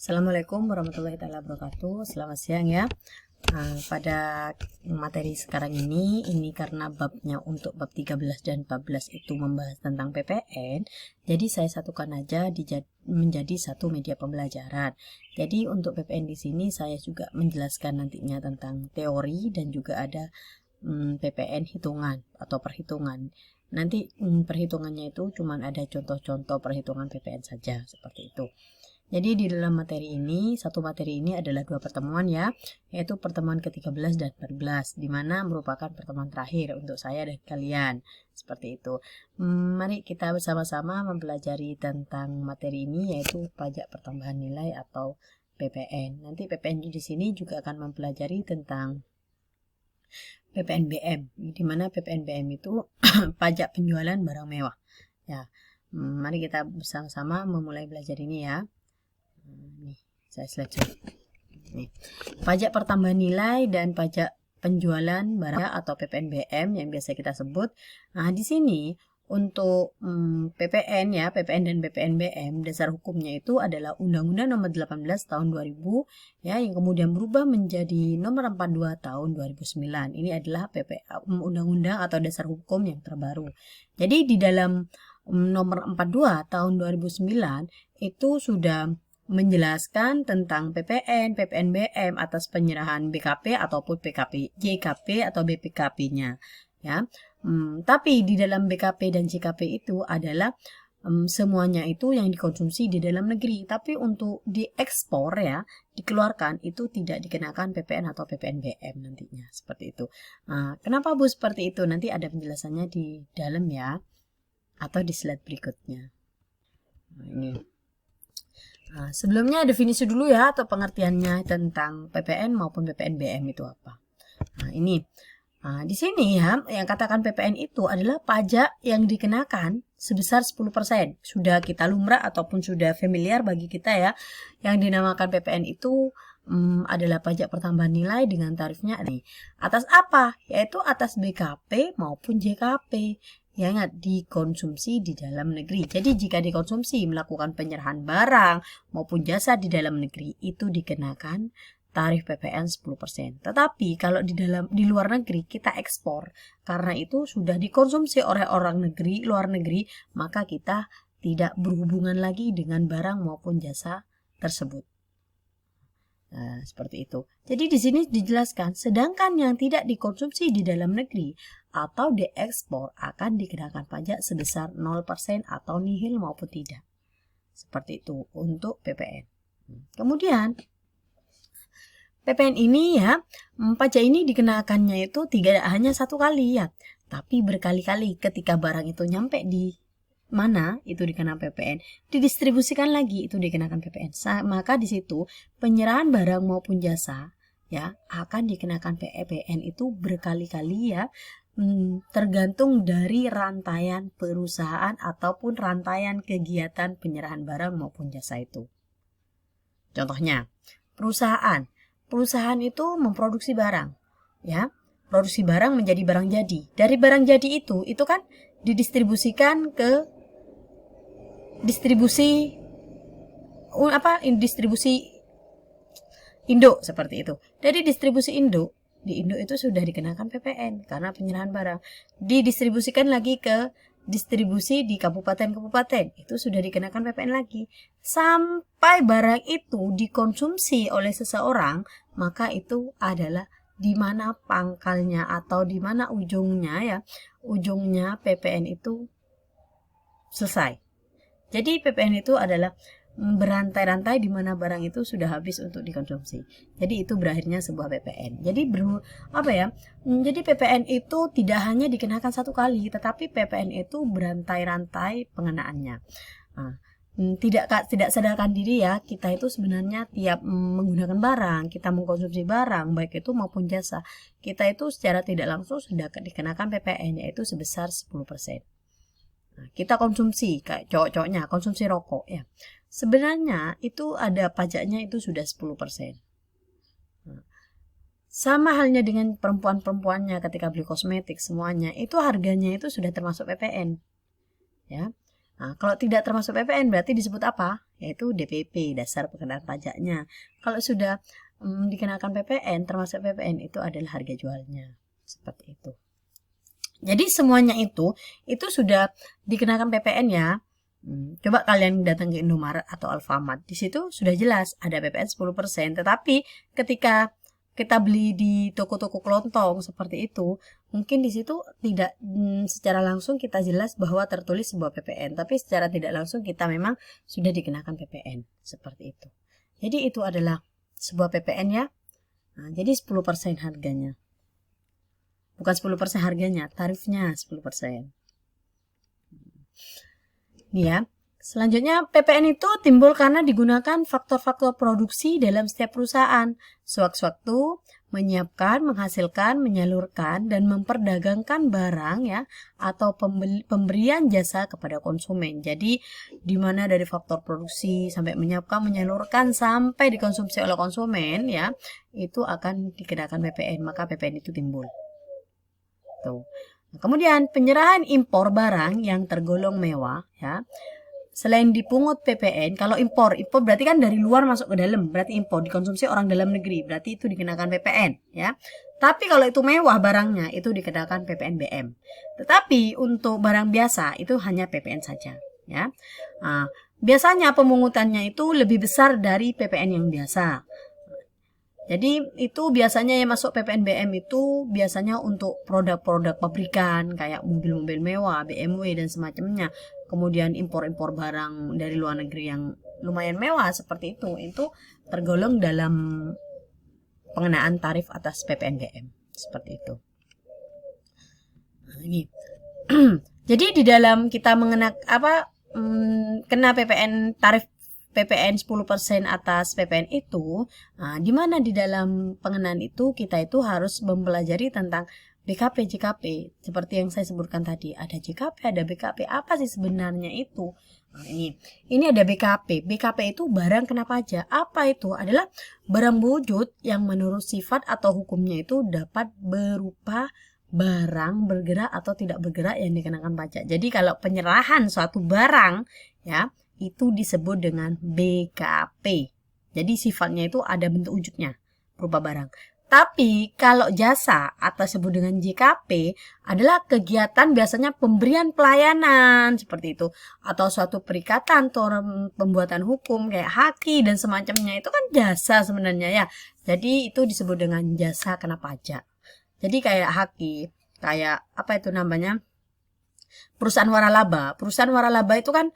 Assalamualaikum warahmatullahi wabarakatuh. Selamat siang ya. Pada materi sekarang ini karena babnya untuk bab 13 dan 14 itu membahas tentang PPN, jadi saya satukan aja menjadi satu media pembelajaran. Jadi untuk PPN di sini saya juga menjelaskan nantinya tentang teori dan juga ada PPN hitungan atau perhitungan. Nanti perhitungannya itu cuma ada contoh-contoh perhitungan PPN saja seperti itu. Jadi di dalam satu materi ini adalah dua pertemuan ya, yaitu pertemuan ke-13 dan 14, di mana merupakan pertemuan terakhir untuk saya dan kalian. Seperti itu. Mari kita bersama-sama mempelajari tentang materi ini, yaitu pajak pertambahan nilai atau PPN. Nanti PPN di sini juga akan mempelajari tentang PPNBM, di mana PPNBM itu pajak penjualan barang mewah. Ya, mari kita bersama-sama memulai belajar ini ya. Nih, saya slide. Nih, pajak pertambahan nilai dan pajak penjualan barang atau PPNBM yang biasa kita sebut. Nah, di sini untuk PPN ya, PPN dan PPNBM dasar hukumnya itu adalah Undang-Undang Nomor 18 Tahun 2000 ya, yang kemudian berubah menjadi Nomor 42 Tahun 2009. Ini adalah Undang-Undang atau dasar hukum yang terbaru. Jadi di dalam Nomor 42 Tahun 2009 itu sudah menjelaskan tentang PPN, PPNBM atas penyerahan BKP ataupun PKP, JKP atau BPKP-nya ya. Tapi di dalam BKP dan JKP itu adalah semuanya itu yang dikonsumsi di dalam negeri, tapi untuk diekspor ya, dikeluarkan itu tidak dikenakan PPN atau PPNBM nantinya, seperti itu. Nah, kenapa Bu seperti itu? Nanti ada penjelasannya di dalam ya, atau di slide berikutnya. Nah, ini. Nah, sebelumnya definisi dulu ya atau pengertiannya tentang PPN maupun PPNBM itu apa. Nah, ini. Nah, di sini ya yang katakan PPN itu adalah pajak yang dikenakan sebesar 10%. Sudah kita lumrah ataupun sudah familiar bagi kita ya. Yang dinamakan PPN itu adalah pajak pertambahan nilai dengan tarifnya nih. Atas apa? Yaitu atas BKP maupun JKP. Ya, ingat, dikonsumsi di dalam negeri. Jadi jika dikonsumsi melakukan penyerahan barang maupun jasa di dalam negeri itu dikenakan tarif PPN 10%. Tetapi kalau di luar negeri kita ekspor, karena itu sudah dikonsumsi oleh luar negeri, maka kita tidak berhubungan lagi dengan barang maupun jasa tersebut. Nah, seperti itu. Jadi di sini dijelaskan, sedangkan yang tidak dikonsumsi di dalam negeri atau diekspor akan dikenakan pajak sebesar 0% atau nihil maupun tidak. Seperti itu untuk PPN. Kemudian PPN ini ya, pajak ini dikenakannya itu tidak hanya satu kali ya, tapi berkali-kali. Ketika barang itu nyampe di mana itu dikenakan PPN, didistribusikan lagi itu dikenakan PPN. Maka di situ penyerahan barang maupun jasa ya akan dikenakan PPN itu berkali-kali ya, tergantung dari rantaian perusahaan ataupun rantaian kegiatan penyerahan barang maupun jasa itu. Contohnya, perusahaan itu memproduksi barang ya, produksi barang menjadi barang jadi. Dari barang jadi itu kan didistribusikan ke distribusi Indo seperti itu. Dari distribusi di Indo itu sudah dikenakan PPN karena penyerahan barang. Didistribusikan lagi ke distribusi di kabupaten-kabupaten, itu sudah dikenakan PPN lagi. Sampai barang itu dikonsumsi oleh seseorang, maka itu adalah di mana pangkalnya atau di mana ujungnya PPN itu selesai. Jadi PPN itu adalah berantai-rantai di mana barang itu sudah habis untuk dikonsumsi. Jadi itu berakhirnya sebuah PPN. Jadi Jadi PPN itu tidak hanya dikenakan satu kali, tetapi PPN itu berantai-rantai pengenaannya. Nah, tidak sadarkan diri ya, kita itu sebenarnya tiap menggunakan barang, kita mengkonsumsi barang baik itu maupun jasa, kita itu secara tidak langsung sudah dikenakan PPN, yaitu sebesar 10%. Nah, kita konsumsi, kayak cowok-cowoknya konsumsi rokok ya, sebenarnya itu ada pajaknya itu sudah 10%. Nah, sama halnya dengan perempuan-perempuannya ketika beli kosmetik, semuanya itu harganya itu sudah termasuk PPN ya. Nah, kalau tidak termasuk PPN berarti disebut apa? Yaitu DPP, dasar pengenaan pajaknya. Kalau sudah dikenakan PPN, termasuk PPN itu adalah harga jualnya. Seperti itu. Jadi semuanya itu sudah dikenakan PPN ya. Coba kalian datang ke Indomaret atau Alfamart, di situ sudah jelas ada PPN 10%. Tetapi ketika kita beli di toko-toko kelontong seperti itu, mungkin di situ tidak secara langsung kita jelas bahwa tertulis sebuah PPN, tapi secara tidak langsung kita memang sudah dikenakan PPN seperti itu. Jadi itu adalah sebuah PPN ya. Nah, jadi 10% harganya. Bukan 10% harganya, tarifnya 10%. Nih ya. Selanjutnya, PPN itu timbul karena digunakan faktor-faktor produksi dalam setiap perusahaan. Sewaktu-waktu menyiapkan, menghasilkan, menyalurkan, dan memperdagangkan barang ya, atau pemberian jasa kepada konsumen. Jadi, di mana dari faktor produksi sampai menyiapkan, menyalurkan, sampai dikonsumsi oleh konsumen ya, itu akan dikenakan PPN, maka PPN itu timbul. Tuh. Nah, kemudian, penyerahan impor barang yang tergolong mewah ya. Selain dipungut PPN, kalau impor berarti kan dari luar masuk ke dalam, berarti impor, dikonsumsi orang dalam negeri, berarti itu dikenakan PPN ya. Tapi kalau itu mewah barangnya, itu dikenakan PPNBM. Tetapi untuk barang biasa itu hanya PPN saja ya. Nah, biasanya pemungutannya itu lebih besar dari PPN yang biasa. Jadi itu biasanya yang masuk PPNBM itu biasanya untuk produk-produk pabrikan kayak mobil-mobil mewah, BMW dan semacamnya. Kemudian impor-impor barang dari luar negeri yang lumayan mewah seperti itu tergolong dalam pengenaan tarif atas PPNBM seperti itu. Nah, ini. Jadi di dalam kita kena PPN tarif PPN 10% atas PPN itu, nah, di mana di dalam pengenaan itu kita itu harus mempelajari tentang BKP, JKP. Seperti yang saya sebutkan tadi, ada JKP, ada BKP. Apa sih sebenarnya itu? Nah, ini ada BKP. BKP itu barang kena pajak. Apa itu? Adalah barang wujud yang menurut sifat atau hukumnya itu dapat berupa barang bergerak atau tidak bergerak yang dikenakan pajak. Jadi kalau penyerahan suatu barang ya, itu disebut dengan BKP. Jadi sifatnya itu ada bentuk wujudnya berupa barang. Tapi kalau jasa atau disebut dengan JKP adalah kegiatan biasanya pemberian pelayanan seperti itu, atau suatu perikatan atau pembuatan hukum kayak haki dan semacamnya, itu kan jasa sebenarnya ya. Jadi itu disebut dengan jasa kena pajak. Jadi kayak haki, kayak apa itu namanya? Perusahaan waralaba. Perusahaan waralaba itu kan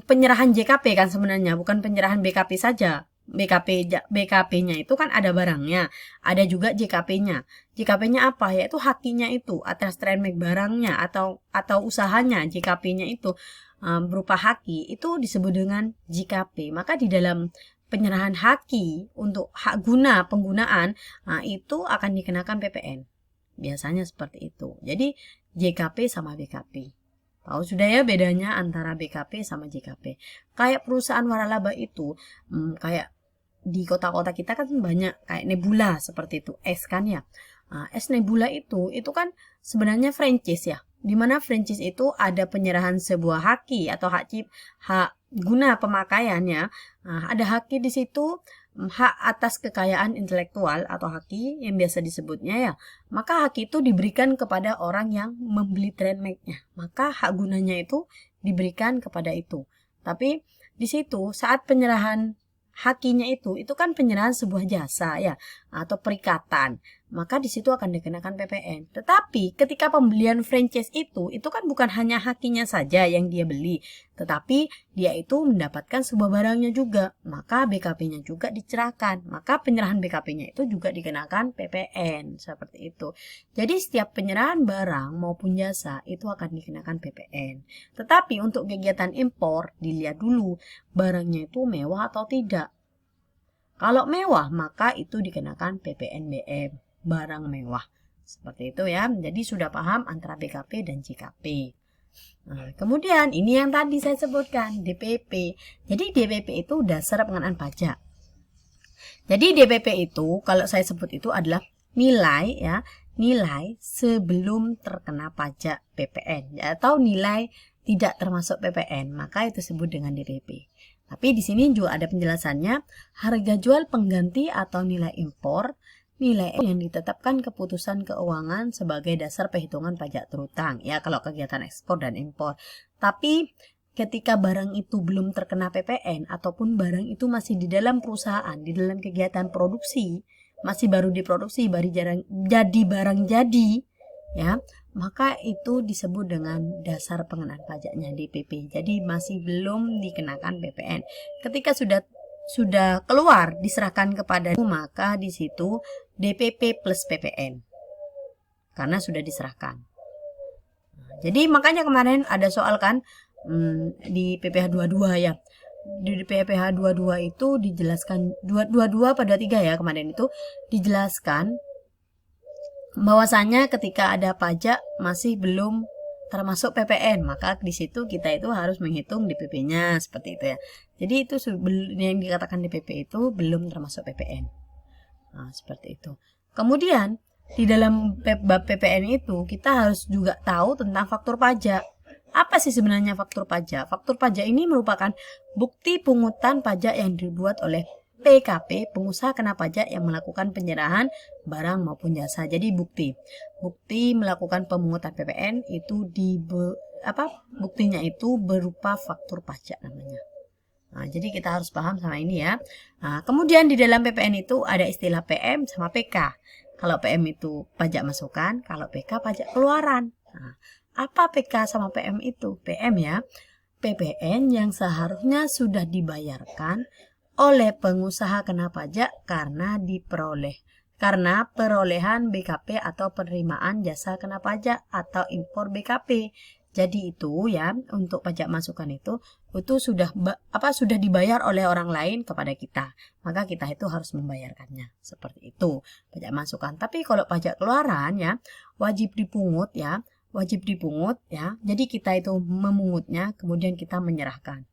penyerahan JKP kan sebenarnya, bukan penyerahan BKP saja. BKP-nya itu kan ada barangnya, ada juga JKP-nya. JKP-nya apa? Yaitu hakinya itu atas trademark barangnya atau usahanya. JKP-nya itu berupa haki, itu disebut dengan JKP. Maka di dalam penyerahan haki untuk hak guna penggunaan, itu akan dikenakan PPN. Biasanya seperti itu. Jadi JKP sama BKP. Tahu sudah ya bedanya antara BKP sama JKP. Kayak perusahaan waralaba itu, kayak di kota-kota kita kan banyak kayak Nebula seperti itu, es kan ya. Es Nebula itu kan sebenarnya franchise ya. Dimana franchise itu ada penyerahan sebuah haki atau hak guna pemakaiannya. Ada haki di situ, hak atas kekayaan intelektual atau haki yang biasa disebutnya ya. Maka hak itu diberikan kepada orang yang membeli trademarknya. Maka hak gunanya itu diberikan kepada itu. Tapi di situ saat penyerahan hakinya itu kan penyerahan sebuah jasa ya atau perikatan. Maka di situ akan dikenakan PPN. Tetapi ketika pembelian franchise itu kan bukan hanya hakinya saja yang dia beli, tetapi dia itu mendapatkan sebuah barangnya juga. Maka BKP-nya juga dicerahkan. Maka penyerahan BKP-nya itu juga dikenakan PPN seperti itu. Jadi setiap penyerahan barang maupun jasa itu akan dikenakan PPN. Tetapi untuk kegiatan impor dilihat dulu barangnya itu mewah atau tidak. Kalau mewah maka itu dikenakan PPNBM. Barang mewah seperti itu ya. Jadi sudah paham antara BKP dan JKP. Nah, kemudian ini yang tadi saya sebutkan DPP. Jadi DPP itu dasar pengenaan pajak. Jadi DPP itu kalau saya sebut itu adalah nilai ya, nilai sebelum terkena pajak PPN atau nilai tidak termasuk PPN, maka itu disebut dengan DPP. Tapi di sini juga ada penjelasannya, harga jual pengganti atau nilai impor, nilai yang ditetapkan keputusan keuangan sebagai dasar perhitungan pajak terutang, ya kalau kegiatan ekspor dan impor. Tapi ketika barang itu belum terkena PPN ataupun barang itu masih di dalam perusahaan, di dalam kegiatan produksi, masih baru diproduksi, baru jadi barang jadi, ya, maka itu disebut dengan dasar pengenaan pajaknya DPP. Jadi masih belum dikenakan PPN. Ketika sudah keluar diserahkan kepada, maka di situ DPP plus PPN karena sudah diserahkan. Jadi makanya kemarin ada soal kan di PPh 22 ya. Di PPh 22 itu dijelaskan 22 pada 3 ya, kemarin itu dijelaskan bahwasanya ketika ada pajak masih belum termasuk PPN, maka di situ kita itu harus menghitung DPP-nya seperti itu ya. Jadi itu yang dikatakan DPP itu belum termasuk PPN. Nah, seperti itu. Kemudian di dalam bab PPN itu kita harus juga tahu tentang faktur pajak. Apa sih sebenarnya faktur pajak? Faktur pajak ini merupakan bukti pungutan pajak yang dibuat oleh PKP, pengusaha kena pajak yang melakukan penyerahan barang maupun jasa. Jadi bukti melakukan pemungutan PPN itu buktinya itu berupa faktur pajak namanya. Nah, jadi kita harus paham sama ini ya. Nah, kemudian di dalam PPN itu ada istilah PM sama PK. Kalau PM itu pajak masukan, kalau PK pajak keluaran. Nah, apa PK sama PM itu? PM ya, PPN yang seharusnya sudah dibayarkan oleh pengusaha kena pajak karena perolehan BKP atau penerimaan jasa kena pajak atau impor BKP. Jadi itu ya, untuk pajak masukan itu sudah dibayar oleh orang lain kepada kita. Maka kita itu harus membayarkannya. Seperti itu pajak masukan. Tapi kalau pajak keluaran ya, wajib dipungut ya. Jadi kita itu memungutnya, kemudian kita menyerahkan.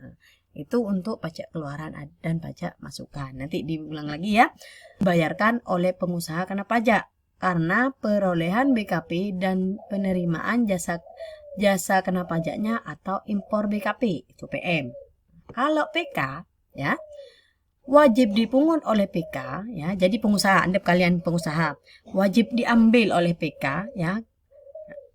Nah, itu untuk pajak keluaran dan pajak masukan. Nanti diulang lagi ya. Dibayarkan oleh pengusaha kena pajak karena perolehan BKP dan penerimaan jasa kena pajaknya atau impor BKP, itu PM. Kalau PK ya, wajib dipungut oleh PK ya. Jadi pengusaha, anggap kalian pengusaha, wajib diambil oleh PK ya.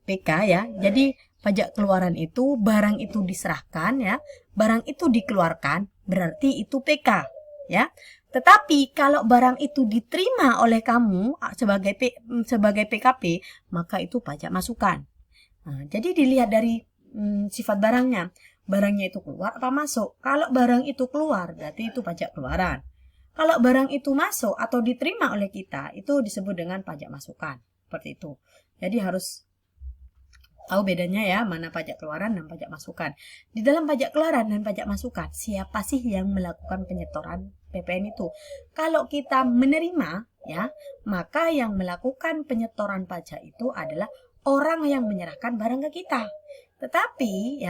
PK ya. Jadi pajak keluaran itu barang itu diserahkan ya, barang itu dikeluarkan, berarti itu PK ya. Tetapi kalau barang itu diterima oleh kamu sebagai PKP, maka itu pajak masukan. Nah, jadi dilihat dari sifat barangnya itu keluar apa masuk. Kalau barang itu keluar, berarti itu pajak keluaran. Kalau barang itu masuk atau diterima oleh kita, itu disebut dengan pajak masukan. Seperti itu. Jadi harus tahu bedanya ya, mana pajak keluaran dan pajak masukan. Di dalam pajak keluaran dan pajak masukan, siapa sih yang melakukan penyetoran PPN itu? Kalau kita menerima ya, maka yang melakukan penyetoran pajak itu adalah orang yang menyerahkan barang ke kita. Tetapi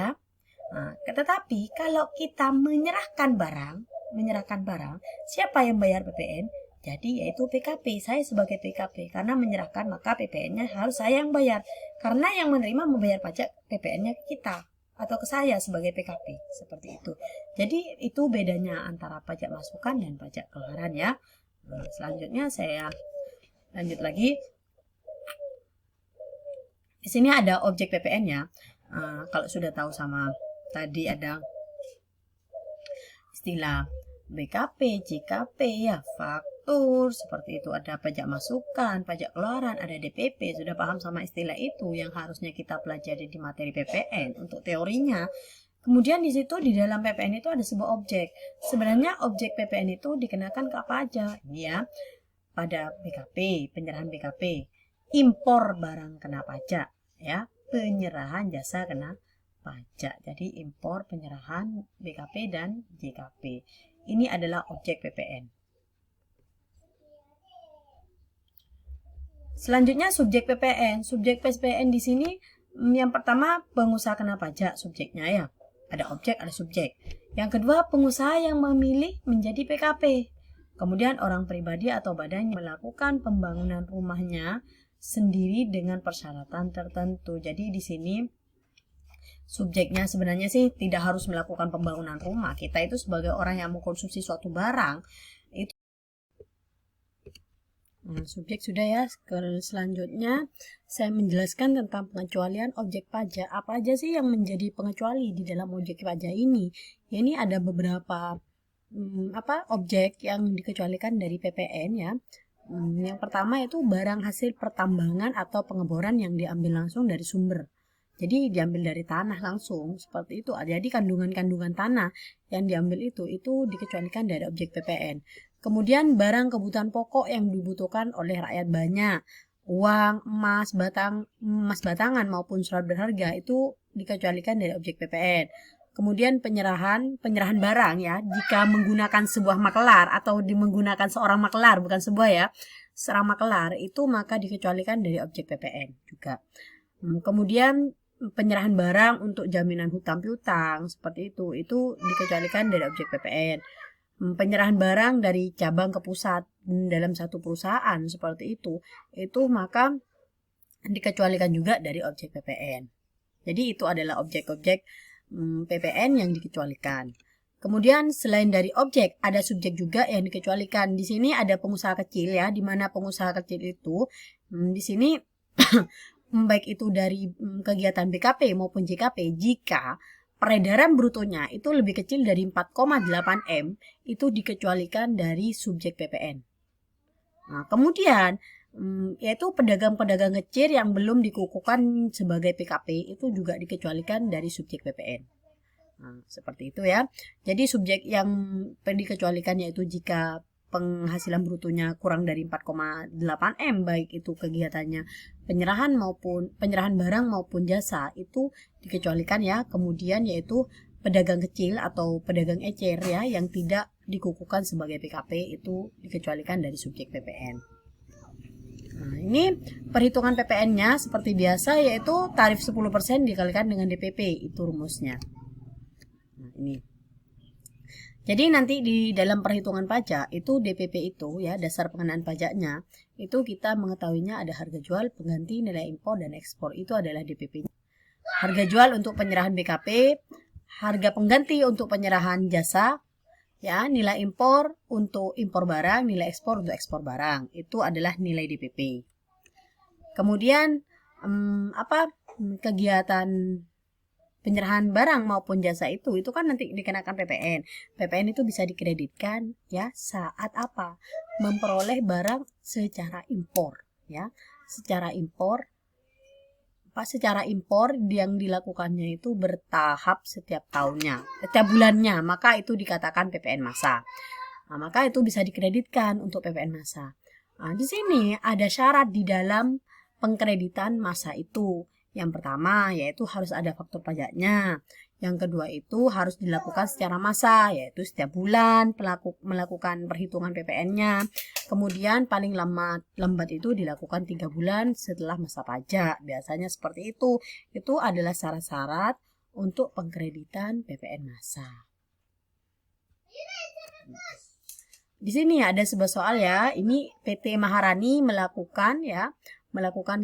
kalau kita menyerahkan barang, siapa yang bayar PPN? Jadi yaitu PKP, saya sebagai PKP, karena menyerahkan maka PPN-nya harus saya yang bayar. Karena yang menerima membayar pajak PPN-nya ke kita atau ke saya sebagai PKP, seperti itu. Jadi itu bedanya antara pajak masukan dan pajak keluaran ya. Nah, selanjutnya saya lanjut lagi. Di sini ada objek PPN ya. Kalau sudah tahu sama tadi ada istilah BKP, JKP ya, faktur, seperti itu. Ada pajak masukan, pajak keluaran, ada DPP. Sudah paham sama istilah itu yang harusnya kita pelajari di materi PPN untuk teorinya. Kemudian di situ di dalam PPN itu ada sebuah objek. Sebenarnya objek PPN itu dikenakan ke apa aja? Ini ya, pada BKP, penyerahan BKP, impor barang kena pajak ya, penyerahan jasa kena pajak. Jadi impor, penyerahan BKP dan JKP. Ini adalah objek PPN. Selanjutnya subjek PPN. Subjek PPN di sini yang pertama pengusaha kena pajak subjeknya ya. Ada objek, ada subjek. Yang kedua pengusaha yang memilih menjadi PKP. Kemudian orang pribadi atau badan yang melakukan pembangunan rumahnya sendiri dengan persyaratan tertentu. Jadi di sini Subjeknya sebenarnya sih tidak harus melakukan pembangunan rumah. Kita itu sebagai orang yang mengkonsumsi suatu barang itu. Subjek sudah ya. Selanjutnya saya menjelaskan tentang pengecualian objek pajak. Apa aja sih yang menjadi pengecuali di dalam objek pajak ini? Ya, ini ada beberapa objek yang dikecualikan dari PPN ya. Yang pertama itu barang hasil pertambangan atau pengeboran yang diambil langsung dari sumber. Jadi diambil dari tanah langsung seperti itu. Jadi kandungan-kandungan tanah yang diambil itu dikecualikan dari objek PPN. Kemudian barang kebutuhan pokok yang dibutuhkan oleh rakyat banyak, uang, emas batangan maupun surat berharga itu dikecualikan dari objek PPN. Kemudian penyerahan barang ya, jika menggunakan sebuah makelar atau menggunakan seorang makelar, bukan sebuah ya, seorang makelar itu maka dikecualikan dari objek PPN juga. Kemudian penyerahan barang untuk jaminan hutang piutang seperti itu dikecualikan dari objek PPN. Penyerahan barang dari cabang ke pusat dalam satu perusahaan seperti itu maka dikecualikan juga dari objek PPN. Jadi itu adalah objek-objek PPN yang dikecualikan. Kemudian selain dari objek ada subjek juga yang dikecualikan. Di sini ada pengusaha kecil ya, di mana pengusaha kecil itu di sini baik itu dari kegiatan BKP maupun JKP, jika peredaran brutonya itu lebih kecil dari 4,8 M itu dikecualikan dari subjek PPN. Nah, kemudian yaitu pedagang-pedagang kecil yang belum dikukuhkan sebagai PKP itu juga dikecualikan dari subjek PPN. Nah, seperti itu ya. Jadi subjek yang dikecualikan yaitu jika penghasilan brutonya kurang dari 4,8 M baik itu kegiatannya penyerahan barang maupun jasa itu dikecualikan ya. Kemudian yaitu pedagang kecil atau pedagang ecer ya yang tidak dikukuhkan sebagai PKP itu dikecualikan dari subjek PPN. Nah, ini perhitungan PPN-nya seperti biasa yaitu tarif 10% dikalikan dengan DPP, itu rumusnya. Nah, ini. Jadi nanti di dalam perhitungan pajak itu DPP itu ya, dasar pengenaan pajaknya, itu kita mengetahuinya ada harga jual, pengganti, nilai impor dan ekspor, itu adalah DPP-nya. Harga jual untuk penyerahan BKP, harga pengganti untuk penyerahan jasa, ya, nilai impor untuk impor barang, nilai ekspor untuk ekspor barang, itu adalah nilai DPP. Kemudian kegiatan penyerahan barang maupun jasa itu kan nanti dikenakan PPN. PPN itu bisa dikreditkan ya saat apa? Memperoleh barang secara impor ya. Secara impor yang dilakukannya itu bertahap setiap tahunnya, setiap bulannya, maka itu dikatakan PPN massa. Nah, maka itu bisa dikreditkan untuk PPN massa. Nah, di sini ada syarat di dalam pengkreditan massa itu. Yang pertama yaitu harus ada faktur pajaknya. Yang kedua itu harus dilakukan secara massa, yaitu setiap bulan melakukan perhitungan PPN-nya. Kemudian paling lambat itu dilakukan 3 bulan setelah masa pajak. Biasanya seperti itu. Itu adalah syarat-syarat untuk pengkreditan PPN massa. Di sini ada sebuah soal ya. Ini PT Maharani melakukan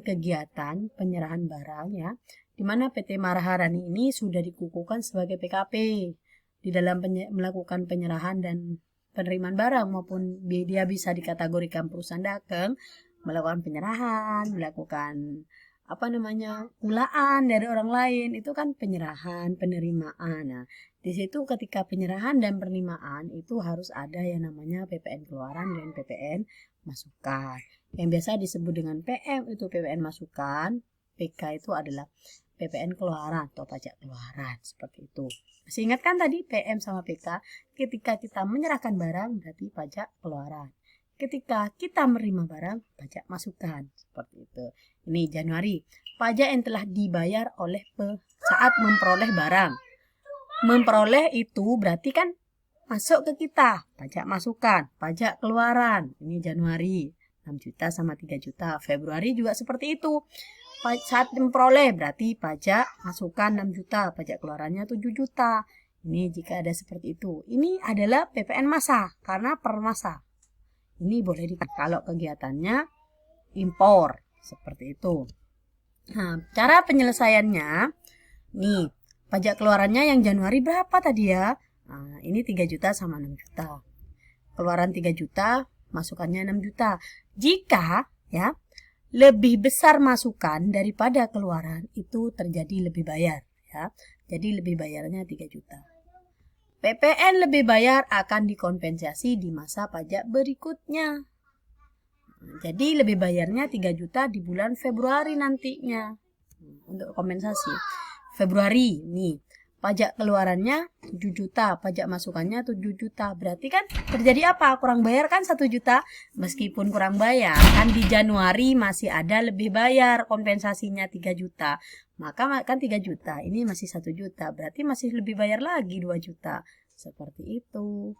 kegiatan penyerahan barang ya, di mana PT Maharani ini sudah dikukuhkan sebagai PKP di dalam melakukan penyerahan dan penerimaan barang, maupun dia bisa dikategorikan perusahaan dagang melakukan penyerahan, melakukan kulaan dari orang lain, itu kan penyerahan, penerimaan. Nah, di situ ketika penyerahan dan penerimaan itu harus ada yang namanya PPN keluaran dan PPN masukan. Yang biasa disebut dengan PM itu PPN masukan, PK itu adalah PPN keluaran atau pajak keluaran, seperti itu. Masih ingat kan tadi PM sama PK? Ketika kita menyerahkan barang berarti pajak keluaran. Ketika kita menerima barang, pajak masukan, seperti itu. Ini Januari, pajak yang telah dibayar oleh saat memperoleh barang. Memperoleh itu berarti kan masuk ke kita, pajak masukan, pajak keluaran. Ini Januari, 6 juta sama 3 juta. Februari juga seperti itu. Saat memperoleh berarti pajak masukan 6 juta, pajak keluarannya 7 juta. Ini jika ada seperti itu. Ini adalah PPN massa karena per massa. Ini boleh kalau kegiatannya impor, seperti itu. Nah, cara penyelesaiannya Nih, pajak keluarannya yang Januari berapa tadi ya? Nah, ini 3 juta sama 6 juta. Keluaran 3 juta, masukannya 6 juta. Jika ya lebih besar masukan daripada keluaran, itu terjadi lebih bayar ya. Jadi lebih bayarnya 3 juta. PPN lebih bayar akan dikompensasi di masa pajak berikutnya. Jadi lebih bayarnya 3 juta di bulan Februari nantinya. Untuk kompensasi. Februari nih, pajak keluarannya 7 juta, pajak masukannya 7 juta. Berarti kan terjadi apa? Kurang bayar kan 1 juta? Meskipun kurang bayar, kan di Januari masih ada lebih bayar, kompensasinya 3 juta. Maka kan 3 juta, ini masih 1 juta. Berarti masih lebih bayar lagi 2 juta. Seperti itu.